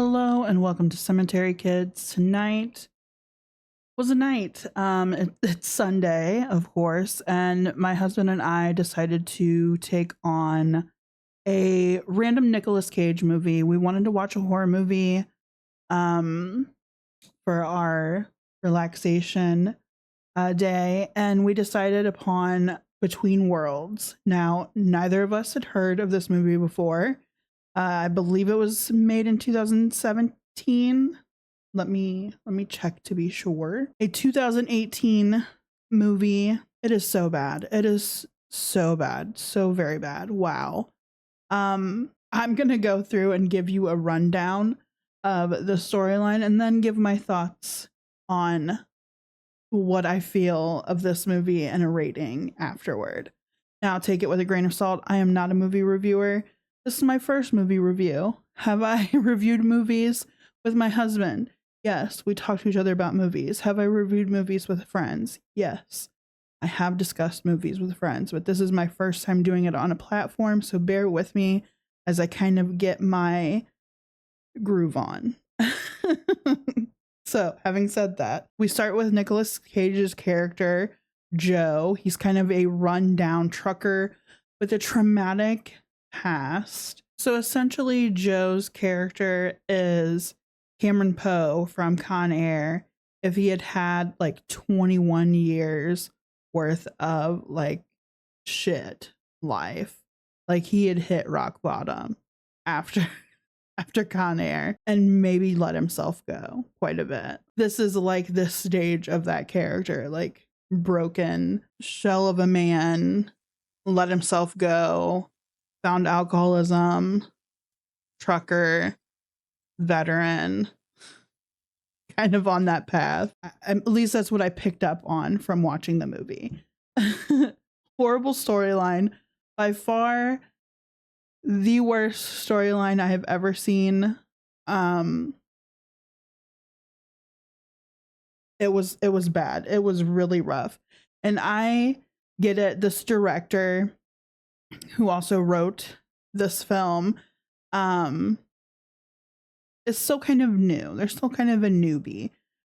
Hello and welcome to Cemetery Kids. Tonight was a night. It's Sunday, of course, and my husband and I decided to take on a random Nicolas Cage movie. We wanted to watch a horror movie um, for our relaxation day, and we decided upon Between Worlds. Now, neither of us had heard of this movie before. I believe it was made in 2017. Let me check to be sure. A 2018 movie. It is so bad. It is so bad. So very bad. Wow. I'm going to go through and give you a rundown of the storyline and then give my thoughts on what I feel of this movie and a rating afterward. Now, take it with a grain of salt. I am not a movie reviewer. This is my first movie review. Have I reviewed movies with my husband? Yes, we talk to each other about movies. Have I reviewed movies with friends? Yes, I have discussed movies with friends, but this is my first time doing it on a platform, so bear with me as I kind of get my groove on. So, having said that, we start with Nicolas Cage's character, Joe. He's kind of a rundown trucker with a traumatic past. So essentially, Joe's character is Cameron Poe from Con Air if he had had like 21 years worth of like shit life. Like he had hit rock bottom after after Con Air and maybe let himself go quite a bit. This is like this stage of that character, like broken shell of a man, let himself go, found alcoholism, trucker, veteran, kind of on that path. At least that's what I picked up on from watching the movie. Horrible storyline. By far the worst storyline I have ever seen. It was bad. It was really rough. And I get it. This director who also wrote this film is still kind of new. They're still kind of a newbie.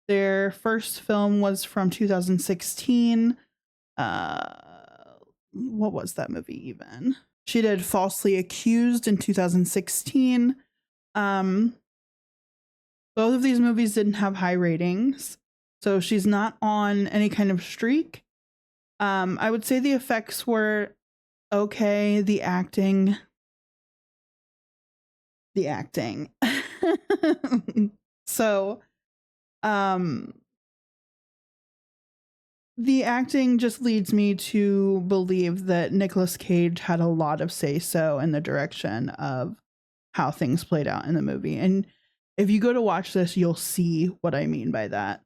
Their first film was from 2016. What was that movie even? She did Falsely Accused in 2016. Both of these movies didn't have high ratings, so she's not on any kind of streak. I would say the effects were okay. The acting. So, the acting just leads me to believe that Nicolas Cage had a lot of say-so in the direction of how things played out in the movie. And if you go to watch this, you'll see what I mean by that.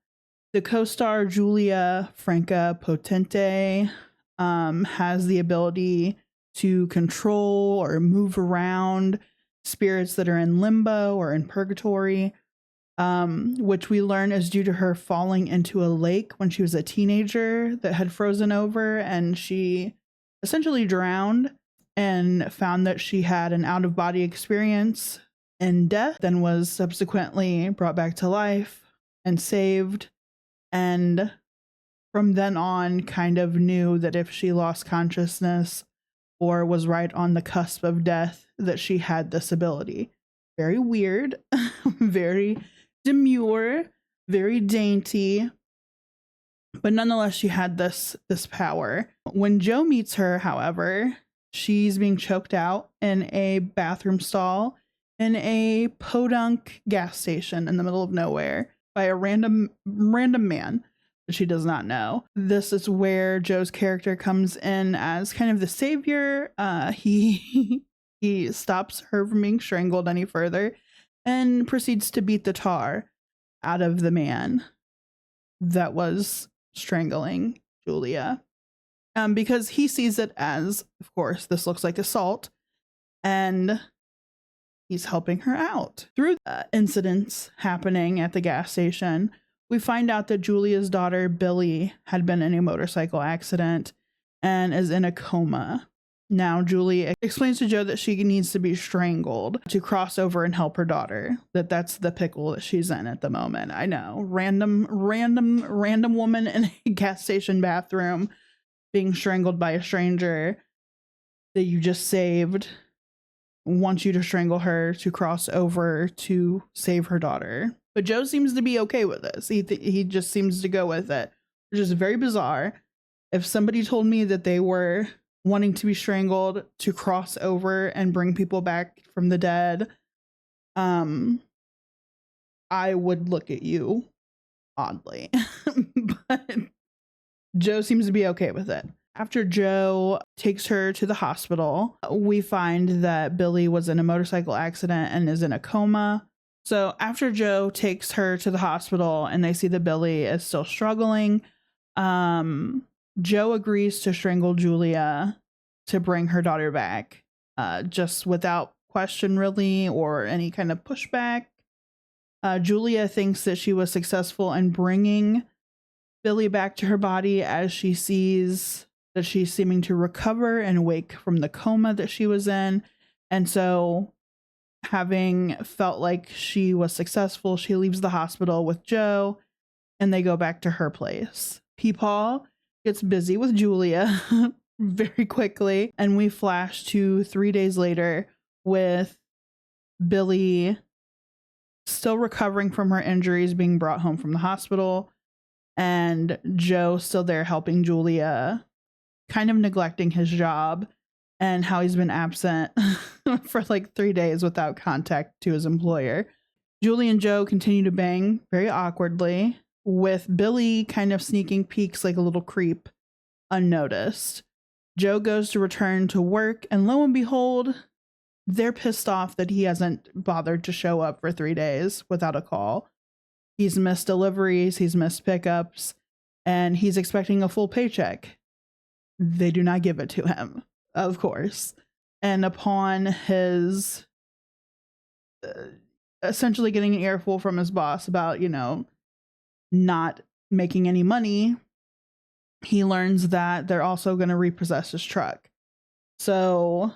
The co-star Julia Franca Potente has the ability to control or move around spirits that are in limbo or in purgatory, which we learn is due to her falling into a lake when she was a teenager that had frozen over, and she essentially drowned and found that she had an out-of-body experience in death, then was subsequently brought back to life and saved, and from then on kind of knew that if she lost consciousness or was right on the cusp of death, that she had this ability. Very weird, very demure, very dainty, but nonetheless she had this power. When Joe meets her, however, she's being choked out in a bathroom stall in a podunk gas station in the middle of nowhere by a random man that she does not know. This is where Joe's character comes in as kind of the savior. He stops her from being strangled any further and proceeds to beat the tar out of the man that was strangling Julia. Because he sees it as, of course, this looks like assault, and he's helping her out. Through incidents happening at the gas station, we find out that Julia's daughter, Billy, had been in a motorcycle accident and is in a coma. Now, Julie explains to Joe that she needs to be strangled to cross over and help her daughter. That's the pickle that she's in at the moment. I know. Random woman in a gas station bathroom being strangled by a stranger that you just saved wants you to strangle her to cross over to save her daughter. But Joe seems to be okay with this. He just seems to go with it, which is very bizarre. If somebody told me that they were wanting to be strangled to cross over and bring people back from the dead, I would look at you oddly. But Joe seems to be okay with it. After Joe takes her to the hospital, we find that Billy was in a motorcycle accident and is in a coma. So after Joe takes her to the hospital and they see that Billy is still struggling, Joe agrees to strangle Julia to bring her daughter back, just without question really or any kind of pushback. Julia thinks that she was successful in bringing Billy back to her body as she sees that she's seeming to recover and wake from the coma that she was in. And so, having felt like she was successful, she leaves the hospital with Joe and they go back to her place. Peepaw gets busy with Julia very quickly, and we flash to 3 days later with Billy still recovering from her injuries, being brought home from the hospital, and Joe still there helping Julia, kind of neglecting his job and how he's been absent for like 3 days without contact to his employer. Julie and Joe continue to bang very awkwardly, with Billy kind of sneaking peeks like a little creep unnoticed. Joe goes to return to work, and lo and behold, they're pissed off that he hasn't bothered to show up for 3 days without a call. He's missed deliveries, he's missed pickups, and he's expecting a full paycheck. They do not give it to him, of course. And upon his essentially getting an earful from his boss about, not making any money, he learns that they're also going to repossess his truck. So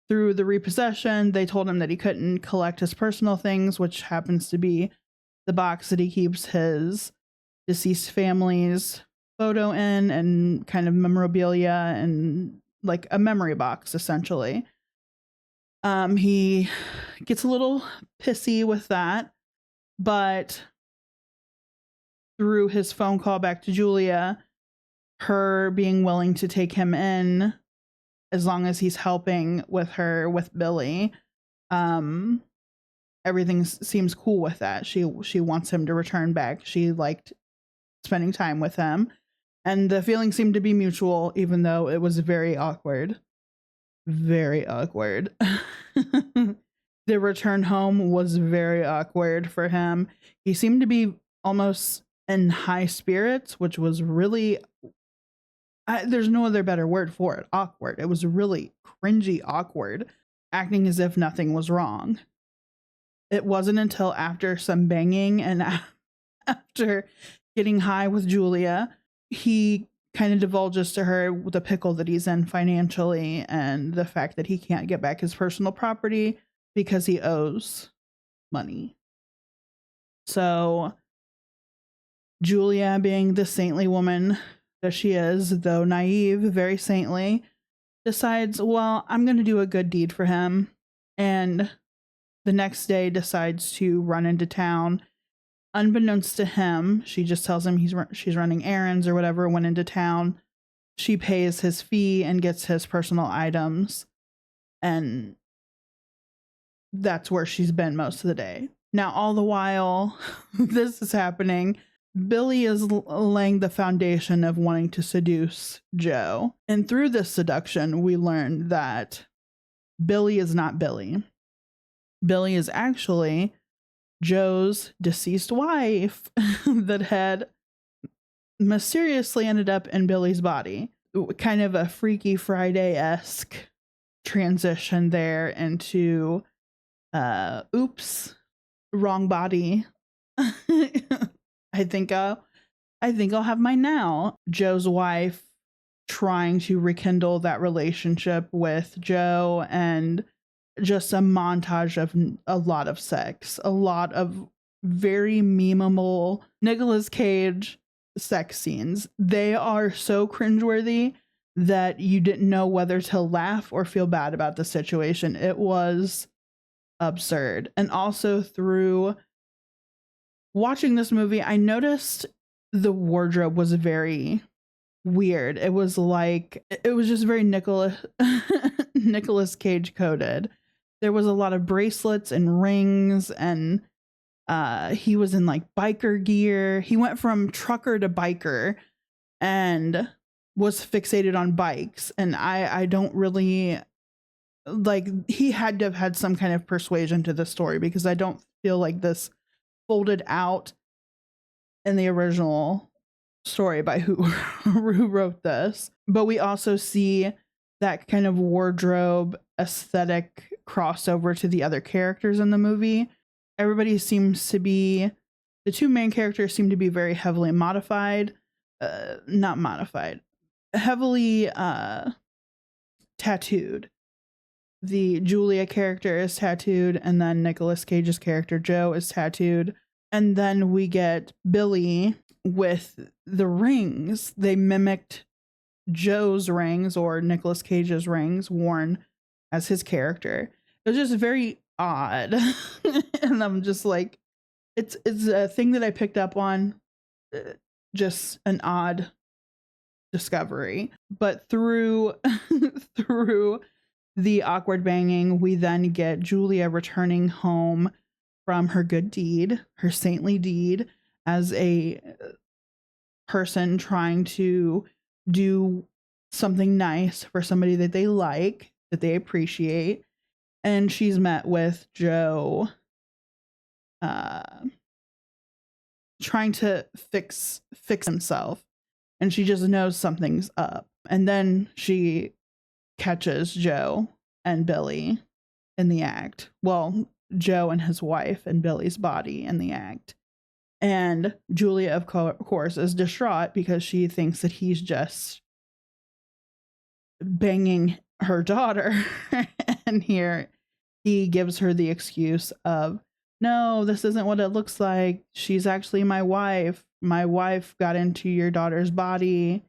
through the repossession, they told him that he couldn't collect his personal things, which happens to be the box that he keeps his deceased family's photo in and kind of memorabilia and like a memory box, essentially. He gets a little pissy with that, but through his phone call back to Julia, her being willing to take him in as long as he's helping with her with Billy, everything seems cool with that. She wants him to return back. She liked spending time with him, and the feelings seemed to be mutual, even though it was very awkward. Very awkward. The return home was very awkward for him. He seemed to be almost in high spirits, which was really, there's no other better word for it, awkward. It was really cringy awkward, acting as if nothing was wrong. It wasn't until after some banging and after getting high with Julia, he kind of divulges to her the pickle that he's in financially and the fact that he can't get back his personal property because he owes money. So Julia, being the saintly woman that she is, though naive, very saintly, decides, well, I'm going to do a good deed for him. And the next day decides to run into town. Unbeknownst to him, she just tells him she's running errands or whatever, went into town. She pays his fee and gets his personal items. And that's where she's been most of the day. Now, all the while this is happening, Billy is laying the foundation of wanting to seduce Joe. And through this seduction, we learn that Billy is not Billy. Billy is actually Joe's deceased wife that had mysteriously ended up in Billy's body. Kind of a Freaky Friday-esque transition there into oops, wrong body. I think I'll have mine now. Joe's wife trying to rekindle that relationship with Joe, and just a montage of a lot of sex, a lot of very memeable Nicolas Cage sex scenes. They are so cringeworthy that you didn't know whether to laugh or feel bad about the situation. It was absurd. And also, through watching this movie, I noticed the wardrobe was very weird. It was just very Nicolas Cage coded. There was a lot of bracelets and rings, and he was in like biker gear. He went from trucker to biker and was fixated on bikes. And I don't really like, he had to have had some kind of persuasion to the story, because I don't feel like this folded out in the original story by who wrote this. But we also see that kind of wardrobe aesthetic crossover to the other characters in the movie. Everybody seems to be, the two main characters seem to be very heavily not modified, heavily tattooed. The Julia character is tattooed, and then Nicolas Cage's character Joe is tattooed. And then we get Billy with the rings. They mimicked Joe's rings, or Nicolas Cage's rings, worn as his character. It was just very odd. And I'm just like, it's a thing that I picked up on, just an odd discovery. But through through the awkward banging, we then get Julia returning home from her good deed, her saintly deed, as a person trying to do something nice for somebody that they like, that they appreciate. And she's met with Joe trying to fix himself, and she just knows something's up. And then she catches Joe and Billy in the act. Well, Joe and his wife and Billy's body in the act. And Julia, of course, is distraught because she thinks that he's just banging her daughter. And here he gives her the excuse of, no, this isn't what it looks like. She's actually my wife. My wife got into your daughter's body.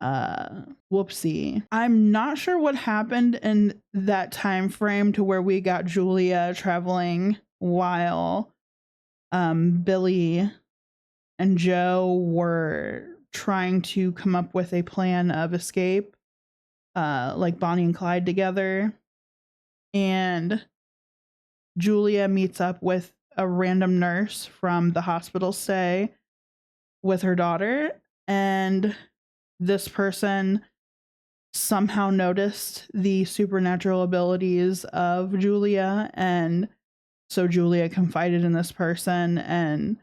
Whoopsie. I'm not sure what happened in that time frame to where we got Julia traveling while Billy and Joe were trying to come up with a plan of escape, like Bonnie and Clyde together. And Julia meets up with a random nurse from the hospital stay with her daughter, and this person somehow noticed the supernatural abilities of Julia, and so Julia confided in this person and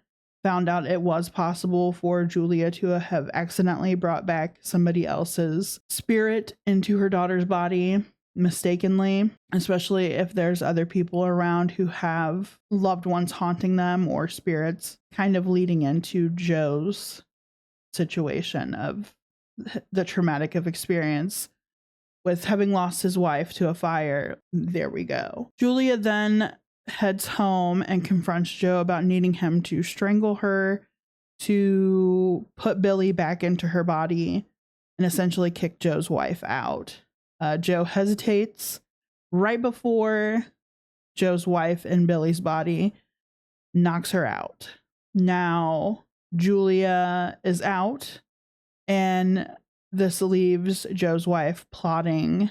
found out it was possible for Julia to have accidentally brought back somebody else's spirit into her daughter's body mistakenly, especially if there's other people around who have loved ones haunting them, or spirits, kind of leading into Joe's situation of the traumatic of experience with having lost his wife to a fire. There we go. Julia then heads home and confronts Joe about needing him to strangle her, to put Billy back into her body, and essentially kick Joe's wife out. Joe hesitates right before Joe's wife in Billy's body knocks her out. Now Julia is out, and this leaves Joe's wife plotting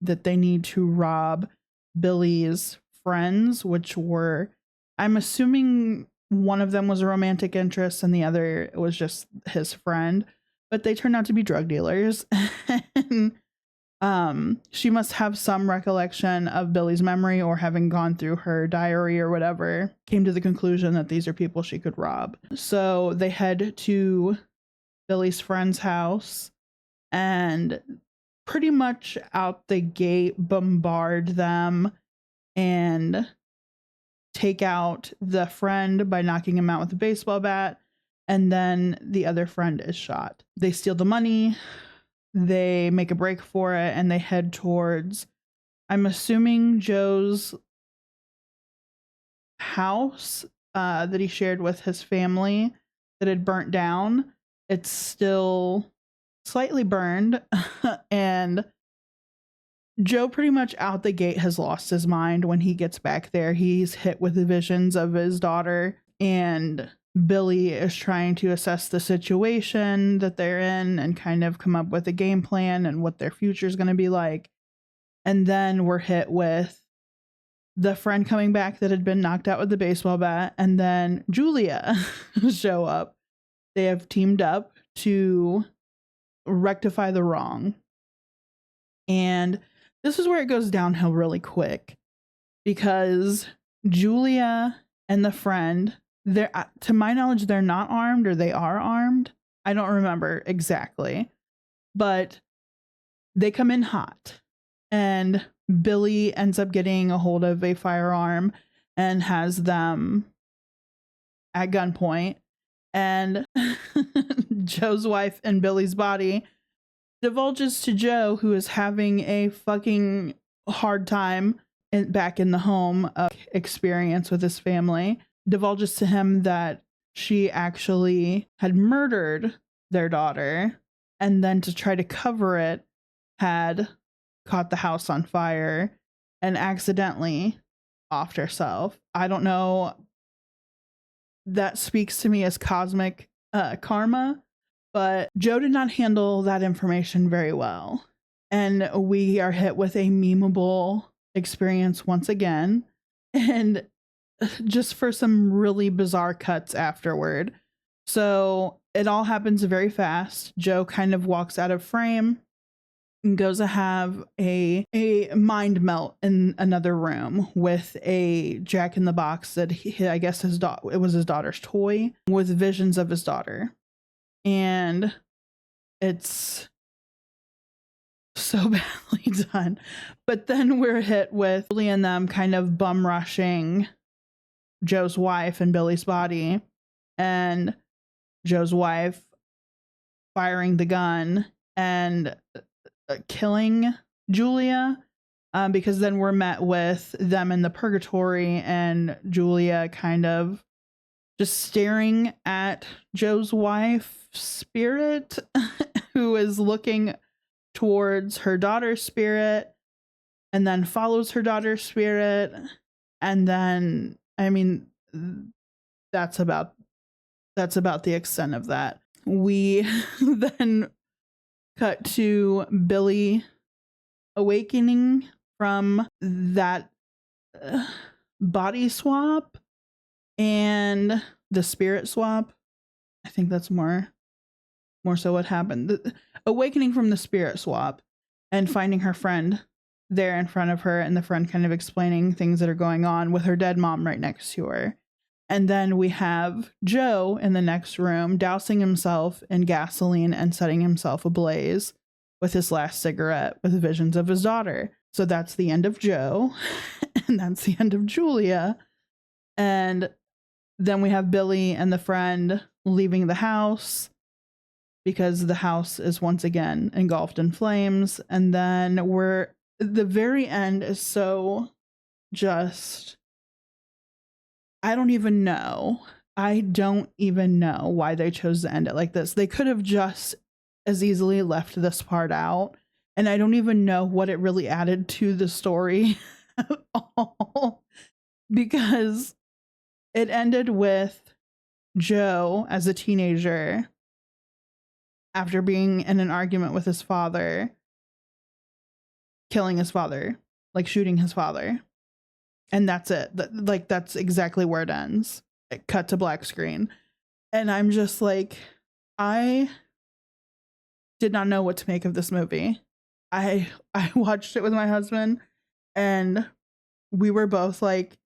that they need to rob Billy's friends, which were, I'm assuming one of them was a romantic interest and the other was just his friend, but they turned out to be drug dealers. And she must have some recollection of Billy's memory, or having gone through her diary or whatever, came to the conclusion that these are people she could rob. So they head to Billy's friend's house and pretty much out the gate bombard them and take out the friend by knocking him out with a baseball bat, and then the other friend is shot. They steal the money, they make a break for it and they head towards, I'm assuming, Joe's house that he shared with his family that had burnt down. It's still slightly burned. And Joe pretty much out the gate has lost his mind when he gets back there. He's hit with the visions of his daughter, and Billy is trying to assess the situation that they're in and kind of come up with a game plan and what their future is going to be like. And then we're hit with the friend coming back that had been knocked out with the baseball bat, and then Julia show up. They have teamed up to rectify the wrong. And this is where it goes downhill really quick, because Julia and the friend, they're, to my knowledge, they're not armed, or they are armed. I don't remember exactly, but they come in hot, and Billy ends up getting a hold of a firearm and has them at gunpoint. And Joe's wife and Billy's body divulges to Joe, who is having a fucking hard time back in the home experience with his family, divulges to him that she actually had murdered their daughter, and then to try to cover it had caught the house on fire and accidentally offed herself. I don't know. That speaks to me as cosmic karma, but Joe did not handle that information very well. And we are hit with a memeable experience once again. And just for some really bizarre cuts afterward. So it all happens very fast. Joe kind of walks out of frame and goes to have a mind melt in another room with a Jack in the Box that I guess it was his daughter's toy, with visions of his daughter. And it's so badly done. But then we're hit with Billy and them kind of bum rushing Joe's wife and Billy's body, and Joe's wife firing the gun and killing Julia, because then we're met with them in the purgatory and Julia kind of just staring at Joe's wife's spirit who is looking towards her daughter's spirit and then follows her daughter's spirit. And then, I mean, that's about the extent of that. We then cut to Billy awakening from that body swap and the spirit swap. I think that's more so what happened. The awakening from the spirit swap and finding her friend there in front of her, and the friend kind of explaining things that are going on with her dead mom right next to her. And then we have Joe in the next room dousing himself in gasoline and setting himself ablaze with his last cigarette with visions of his daughter. So that's the end of Joe. And that's the end of Julia. And then we have Billy and the friend leaving the house because the house is once again engulfed in flames. And then the very end is so just... I don't even know why they chose to end it like this. They could have just as easily left this part out. And I don't even know what it really added to the story at all. Because it ended with Joe as a teenager, after being in an argument with his father, killing his father, like shooting his father. And that's it. That's exactly where it ends. It cut to black screen. And I'm just like, I did not know what to make of this movie. I watched it with my husband, and we were both like,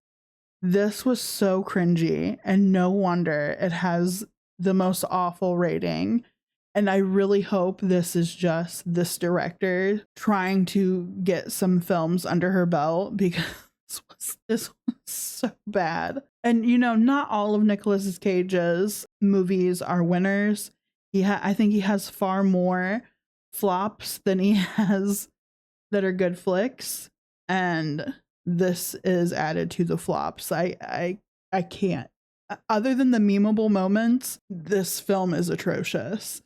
this was so cringy, and no wonder it has the most awful rating. And I really hope this is just this director trying to get some films under her belt, because this was so bad. And not all of Nicolas Cage's movies are winners. I think he has far more flops than he has that are good flicks, and this is added to the flops. I can't. Other than the memeable moments, this film is atrocious.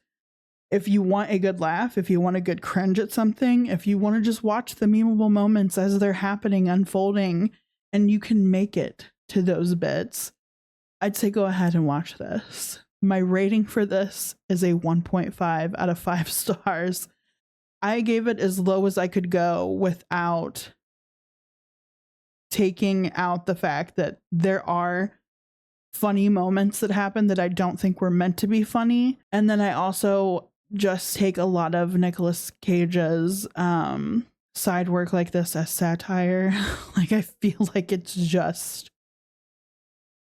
If you want a good laugh, if you want a good cringe at something, if you want to just watch the memeable moments as they're happening, unfolding, and you can make it to those bits, I'd say go ahead and watch this. My rating for this is a 1.5 out of 5 stars. I gave it as low as I could go without taking out the fact that there are funny moments that happen that I don't think were meant to be funny. And then I also just take a lot of Nicolas Cage's side work like this as satire. Like, I feel like it's just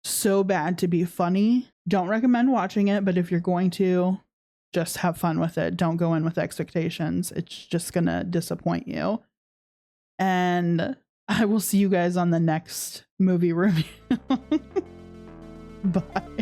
so bad to be funny. Don't recommend watching it, but if you're going to, just have fun with it. Don't go in with expectations. It's just gonna disappoint you. And I will see you guys on the next movie review. Bye.